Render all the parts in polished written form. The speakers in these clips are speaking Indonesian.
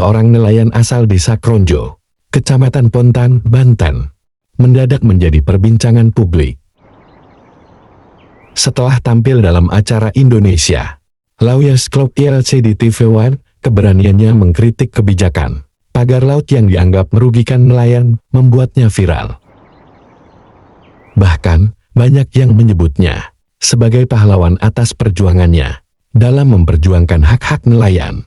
seorang nelayan asal desa Kronjo, Kecamatan Pontan, Banten, mendadak menjadi perbincangan publik. Setelah tampil dalam acara Indonesia Lawyers Club ILC di TV One, keberaniannya mengkritik kebijakan pagar laut yang dianggap merugikan nelayan membuatnya viral. Bahkan, banyak yang menyebutnya sebagai pahlawan atas perjuangannya dalam memperjuangkan hak-hak nelayan.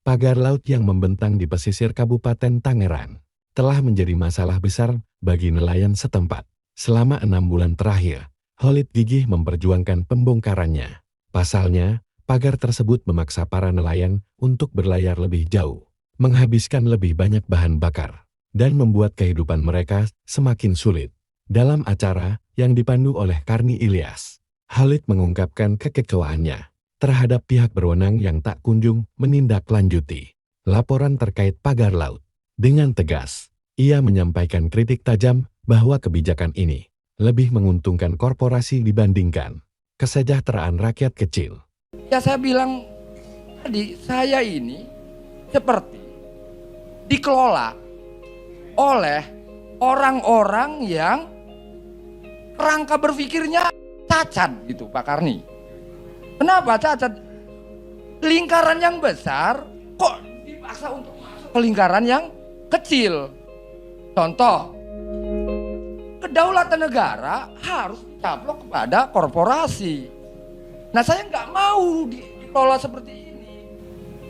Pagar laut yang membentang di pesisir Kabupaten Tangerang telah menjadi masalah besar bagi nelayan setempat. Selama 6 bulan terakhir, Khalid gigih memperjuangkan pembongkarannya. Pasalnya, pagar tersebut memaksa para nelayan untuk berlayar lebih jauh, menghabiskan lebih banyak bahan bakar, dan membuat kehidupan mereka semakin sulit. Dalam acara yang dipandu oleh Karni Ilyas, Khalid mengungkapkan kekecewaannya terhadap pihak berwenang yang tak kunjung menindaklanjuti laporan terkait pagar laut. Dengan tegas, ia menyampaikan kritik tajam bahwa kebijakan ini lebih menguntungkan korporasi dibandingkan kesejahteraan rakyat kecil. Ya saya bilang tadi, saya ini seperti dikelola oleh orang-orang yang kerangka berpikirnya cacat gitu Pak Karni. Kenapa cacat? Lingkaran yang besar kok dipaksa untuk masuk ke lingkaran yang kecil. Contoh, kedaulatan negara harus dicaplok kepada korporasi. Nah saya nggak mau dikelola seperti ini.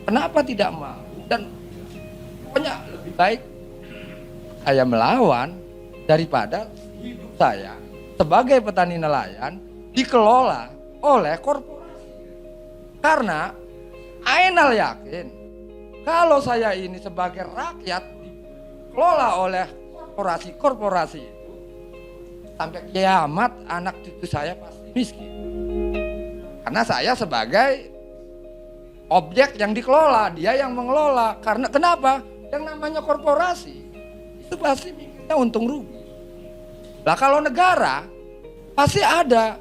Kenapa tidak mau? Dan pokoknya lebih baik saya melawan daripada hidup saya sebagai petani nelayan dikelola oleh korporasi. Karena Ainal yakin kalau saya ini sebagai rakyat dikelola oleh korporasi itu, sampai kiamat anak cucu saya pasti miskin. Karena saya sebagai objek yang dikelola, dia yang mengelola. Karena kenapa? Yang namanya korporasi itu pasti mikirnya untung rugi. Lah kalau negara pasti ada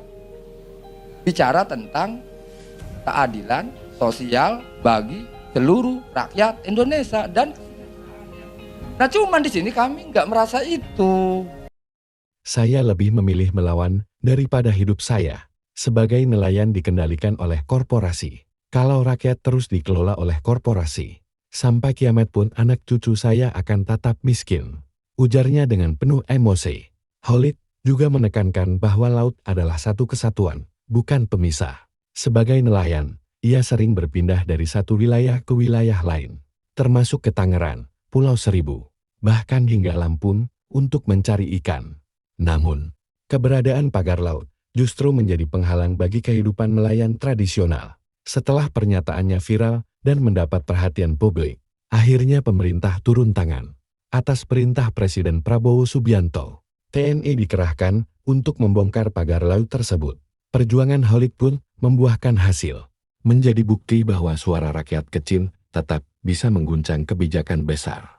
bicara tentang keadilan sosial bagi seluruh rakyat Indonesia dan nah cuman di sini kami nggak merasa itu. Saya lebih memilih melawan daripada hidup saya sebagai nelayan dikendalikan oleh korporasi. Kalau rakyat terus dikelola oleh korporasi, sampai kiamat pun anak cucu saya akan tetap miskin, ujarnya dengan penuh emosi. Khalid juga menekankan bahwa laut adalah satu kesatuan, bukan pemisah. Sebagai nelayan, ia sering berpindah dari satu wilayah ke wilayah lain, termasuk ke Tangerang, Pulau Seribu, bahkan hingga Lampung untuk mencari ikan. Namun, keberadaan pagar laut justru menjadi penghalang bagi kehidupan nelayan tradisional. Setelah pernyataannya viral dan mendapat perhatian publik, akhirnya pemerintah turun tangan. Atas perintah Presiden Prabowo Subianto, TNI dikerahkan untuk membongkar pagar laut tersebut. Perjuangan Khalid pun membuahkan hasil, menjadi bukti bahwa suara rakyat kecil tetap bisa mengguncang kebijakan besar.